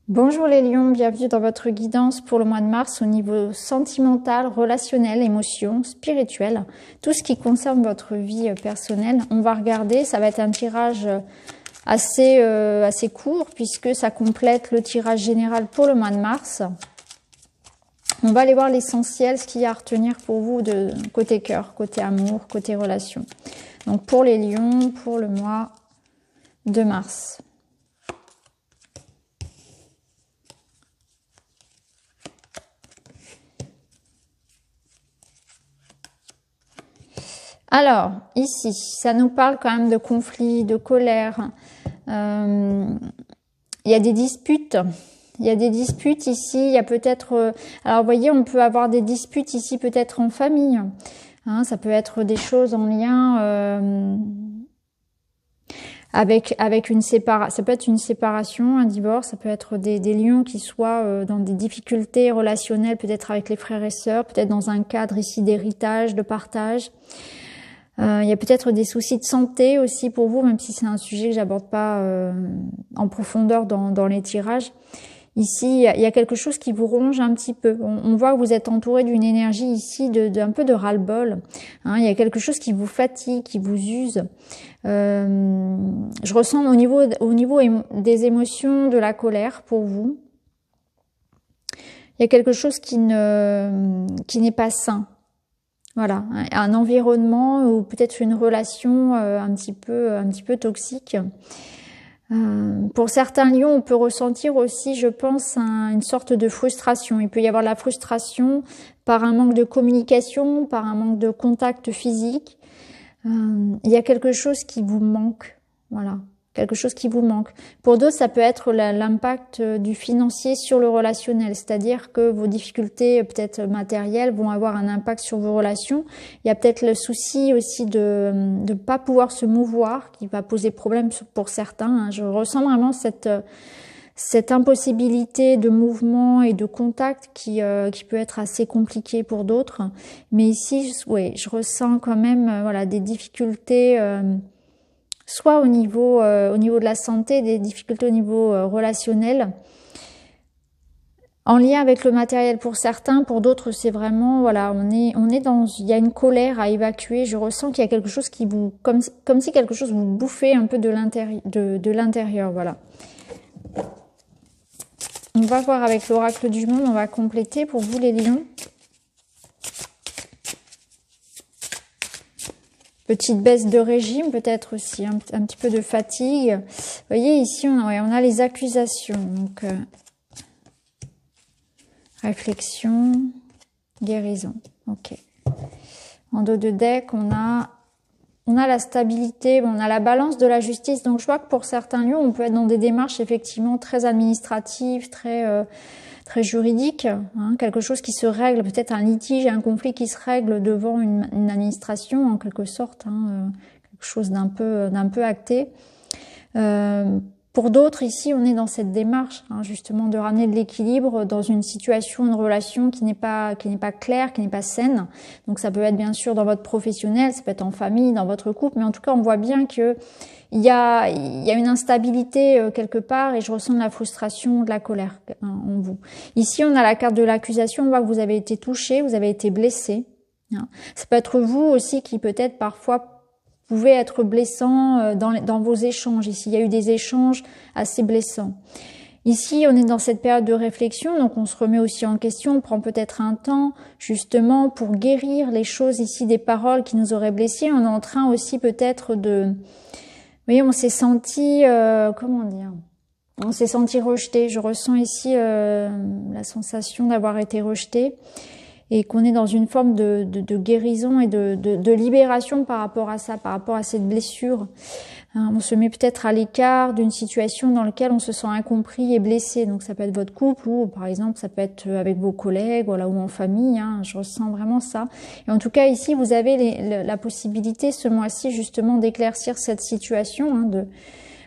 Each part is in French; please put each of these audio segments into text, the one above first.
Bonjour les lions, bienvenue dans votre guidance pour le mois de mars au niveau sentimental, relationnel, émotion, spirituel, tout ce qui concerne votre vie personnelle. On va regarder, ça va être un tirage assez court puisque ça complète le tirage général pour le mois de mars. On va aller voir l'essentiel, ce qu'il y a à retenir pour vous de côté cœur, côté amour, côté relation. Donc pour les lions, pour le mois de mars. Alors, ici, ça nous parle quand même de conflits, de colère. Il y a des disputes. Il y a des disputes ici. Il y a peut-être... alors, vous voyez, on peut avoir des disputes ici peut-être en famille. Hein, ça peut être des choses en lien avec une séparation. Ça peut être une séparation, un divorce. Ça peut être des lions qui soient dans des difficultés relationnelles, peut-être avec les frères et sœurs, peut-être dans un cadre ici d'héritage, de partage. Il y a peut-être des soucis de santé aussi pour vous, même si c'est un sujet que j'aborde pas en profondeur dans les tirages. Ici, il y a quelque chose qui vous ronge un petit peu. On voit que vous êtes entouré d'une énergie ici d'un peu de ras-le-bol. Hein, il y a quelque chose qui vous fatigue, qui vous use. Je ressens au niveau des émotions, de la colère pour vous. Il y a quelque chose qui n'est pas sain. Voilà, un environnement ou peut-être une relation un petit peu toxique. Pour certains lions, on peut ressentir aussi, je pense, une sorte de frustration. Il peut y avoir de la frustration par un manque de communication, par un manque de contact physique. Il y a quelque chose qui vous manque, voilà. Quelque chose qui vous manque. Pour d'autres, ça peut être l'impact du financier sur le relationnel, c'est-à-dire que vos difficultés peut-être matérielles vont avoir un impact sur vos relations. Il y a peut-être le souci aussi de ne pas pouvoir se mouvoir, qui va poser problème pour certains. Hein. Je ressens vraiment cette impossibilité de mouvement et de contact qui peut être assez compliquée pour d'autres. Mais ici, oui, je ressens quand même voilà des difficultés. Soit au niveau de la santé, des difficultés au niveau relationnel, en lien avec le matériel pour certains, pour d'autres c'est vraiment voilà, on est dans, il y a une colère à évacuer. Je ressens qu'il y a quelque chose qui vous, comme si quelque chose vous bouffait un peu de l'intérieur, voilà. On va voir avec l'oracle du monde, on va compléter pour vous les lions. Petite baisse de régime, peut-être aussi un petit peu de fatigue. Vous voyez, ici, on a les accusations. Donc, réflexion, guérison. Ok. En dos de deck, on a la stabilité, on a la balance de la justice. Donc, je vois que pour certains lieux, on peut être dans des démarches effectivement très administratives, très juridique, hein, quelque chose qui se règle, peut-être un litige, un conflit qui se règle devant une administration en quelque sorte, hein, quelque chose d'un peu acté. Pour d'autres, ici, on est dans cette démarche, hein, justement, de ramener de l'équilibre dans une situation, une relation qui n'est pas claire, qui n'est pas saine. Donc, ça peut être bien sûr dans votre professionnel, ça peut être en famille, dans votre couple, mais en tout cas, on voit bien que il y a une instabilité quelque part et je ressens de la frustration, de la colère en vous. Ici, on a la carte de l'accusation. On voit que vous avez été touché, vous avez été blessé. Hein. Ça peut être vous aussi qui peut-être parfois pouvez être blessant dans vos échanges. Ici, il y a eu des échanges assez blessants. Ici, on est dans cette période de réflexion, donc on se remet aussi en question, on prend peut-être un temps justement pour guérir les choses ici, des paroles qui nous auraient blessés. On est en train aussi peut-être de... Vous voyez, on s'est senti, comment dire, on s'est senti rejeté. Je ressens ici la sensation d'avoir été rejeté et qu'on est dans une forme de guérison et de libération par rapport à ça, par rapport à cette blessure. Hein, on se met peut-être à l'écart d'une situation dans laquelle on se sent incompris et blessé. Donc ça peut être votre couple ou par exemple ça peut être avec vos collègues, voilà, ou en famille. Hein, je ressens vraiment ça. Et en tout cas ici vous avez la possibilité ce mois-ci justement d'éclaircir cette situation, hein,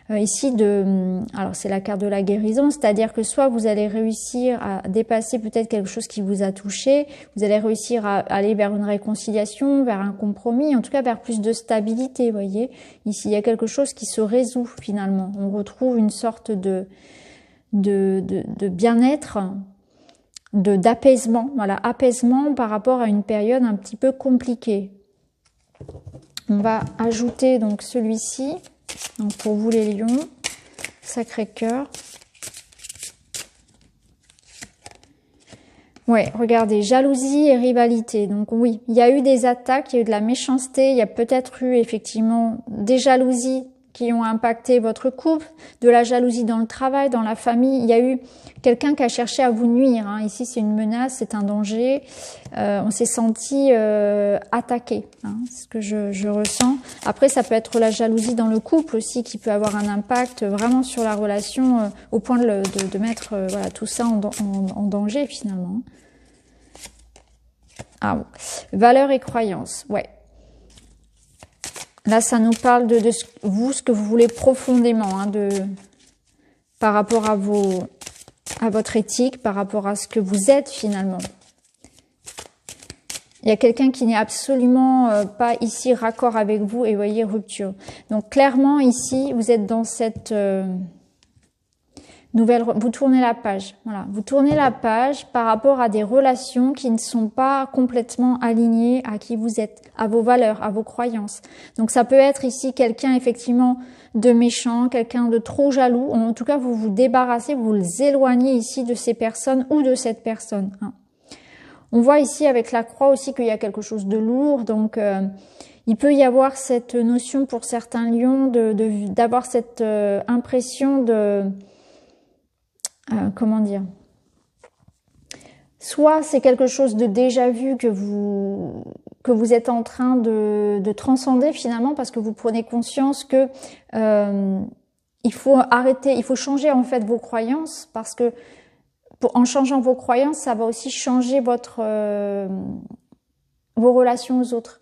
alors c'est la carte de la guérison, c'est-à-dire que soit vous allez réussir à dépasser peut-être quelque chose qui vous a touché, vous allez réussir à aller vers une réconciliation, vers un compromis, en tout cas vers plus de stabilité, vous voyez. Ici, il y a quelque chose qui se résout finalement. On retrouve une sorte de de bien-être, d'apaisement. Voilà, apaisement par rapport à une période un petit peu compliquée. On va ajouter donc celui-ci, donc pour vous les lions, Sacré-Cœur. Ouais, regardez, jalousie et rivalité. Donc oui, il y a eu des attaques, il y a eu de la méchanceté, il y a peut-être eu effectivement des jalousies qui ont impacté votre couple, de la jalousie dans le travail, dans la famille. Il y a eu quelqu'un qui a cherché à vous nuire. Hein. Ici, c'est une menace, c'est un danger. On s'est senti attaqué. Hein. C'est ce que je ressens. Après, ça peut être la jalousie dans le couple aussi qui peut avoir un impact vraiment sur la relation au point de mettre voilà, tout ça en danger finalement. Ah bon. Valeurs et croyances. Ouais. Là, ça nous parle de ce que vous voulez profondément, hein, par rapport à votre éthique, par rapport à ce que vous êtes finalement. Il y a quelqu'un qui n'est absolument pas ici raccord avec vous et vous voyez rupture. Donc clairement ici, vous êtes dans cette vous tournez la page. Voilà, vous tournez la page par rapport à des relations qui ne sont pas complètement alignées à qui vous êtes, à vos valeurs, à vos croyances. Donc ça peut être ici quelqu'un effectivement de méchant, quelqu'un de trop jaloux. En tout cas, vous vous débarrassez, vous vous éloignez ici de ces personnes ou de cette personne. Hein. On voit ici avec la croix aussi qu'il y a quelque chose de lourd. Donc il peut y avoir cette notion pour certains lions d'avoir cette impression de comment dire, soit c'est quelque chose de déjà vu que vous êtes en train de transcender finalement parce que vous prenez conscience que il faut arrêter, il faut changer en fait vos croyances parce que en changeant vos croyances, ça va aussi changer vos relations aux autres.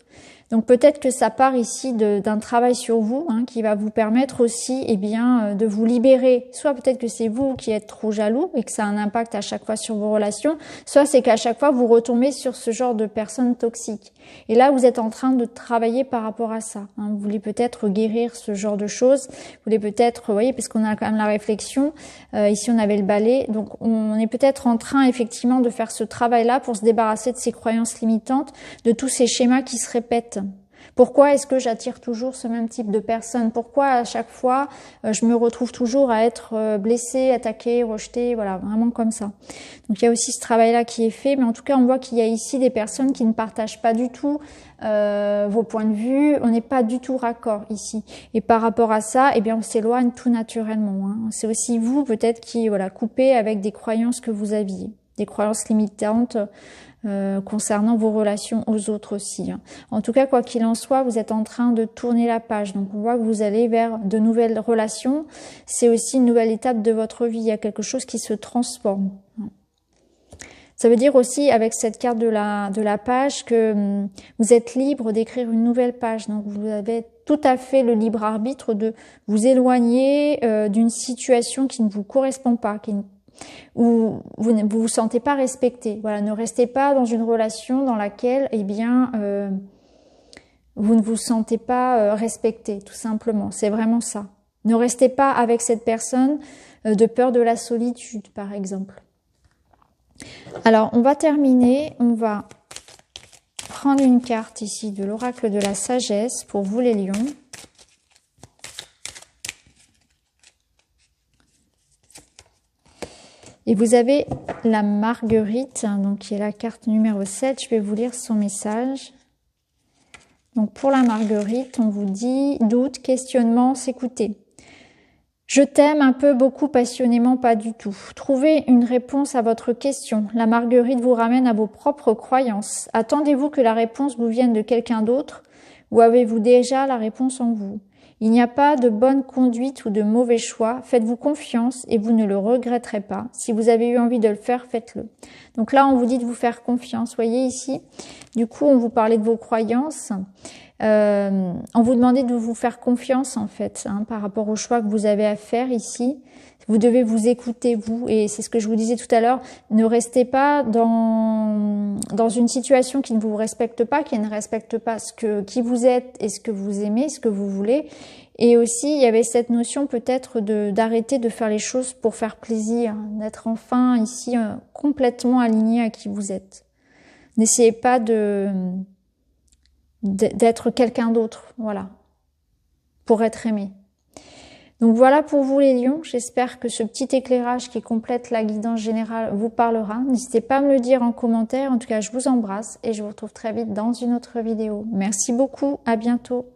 Donc peut-être que ça part ici d'un travail sur vous hein, qui va vous permettre aussi de vous libérer. Soit peut-être que c'est vous qui êtes trop jaloux et que ça a un impact à chaque fois sur vos relations, soit c'est qu'à chaque fois vous retombez sur ce genre de personnes toxiques. Et là vous êtes en train de travailler par rapport à ça. Hein. Vous voulez peut-être guérir ce genre de choses. Vous voulez peut-être, vous voyez, parce qu'on a quand même la réflexion. Ici on avait le balai. Donc on est peut-être en train effectivement de faire ce travail-là pour se débarrasser de ces croyances limitantes, de tous ces schémas qui se répètent. Pourquoi est-ce que j'attire toujours ce même type de personnes? Pourquoi à chaque fois je me retrouve toujours à être blessée, attaquée, rejetée, voilà, vraiment comme ça. Donc il y a aussi ce travail-là qui est fait, mais en tout cas on voit qu'il y a ici des personnes qui ne partagent pas du tout vos points de vue, on n'est pas du tout raccord ici. Et par rapport à ça, eh bien on s'éloigne tout naturellement. Hein. C'est aussi vous peut-être qui coupez avec des croyances que vous aviez, des croyances limitantes. Concernant vos relations aux autres aussi. Hein. En tout cas, quoi qu'il en soit, vous êtes en train de tourner la page. Donc, on voit que vous allez vers de nouvelles relations. C'est aussi une nouvelle étape de votre vie. Il y a quelque chose qui se transforme. Ça veut dire aussi, avec cette carte de la page, que vous êtes libre d'écrire une nouvelle page. Donc, vous avez tout à fait le libre arbitre de vous éloigner d'une situation qui ne vous correspond pas, où vous ne vous sentez pas respecté. Voilà, ne restez pas dans une relation dans laquelle, vous ne vous sentez pas respecté, tout simplement. C'est vraiment ça. Ne restez pas avec cette personne de peur de la solitude, par exemple. Alors, on va terminer. On va prendre une carte ici de l'oracle de la sagesse pour vous les lions. Et vous avez la Marguerite, donc qui est la carte numéro 7. Je vais vous lire son message. Donc pour la Marguerite, on vous dit doute, questionnement, s'écouter. Je t'aime un peu, beaucoup, passionnément, pas du tout. Trouvez une réponse à votre question. La Marguerite vous ramène à vos propres croyances. Attendez-vous que la réponse vous vienne de quelqu'un d'autre ou avez-vous déjà la réponse en vous? Il n'y a pas de bonne conduite ou de mauvais choix. Faites-vous confiance et vous ne le regretterez pas. Si vous avez eu envie de le faire, faites-le. Donc là, on vous dit de vous faire confiance. Voyez ici, du coup, on vous parlait de vos croyances. On vous demandait de vous faire confiance, en fait, hein, par rapport au choix que vous avez à faire ici. Vous devez vous écouter, vous. Et c'est ce que je vous disais tout à l'heure. Ne restez pas dans une situation qui ne vous respecte pas, qui ne respecte pas qui vous êtes et ce que vous aimez, ce que vous voulez. Et aussi, il y avait cette notion peut-être d'arrêter de faire les choses pour faire plaisir, d'être enfin ici complètement aligné à qui vous êtes. N'essayez pas d'être quelqu'un d'autre, voilà, pour être aimé. Donc voilà pour vous les lions, j'espère que ce petit éclairage qui complète la guidance générale vous parlera. N'hésitez pas à me le dire en commentaire, en tout cas je vous embrasse et je vous retrouve très vite dans une autre vidéo. Merci beaucoup, à bientôt.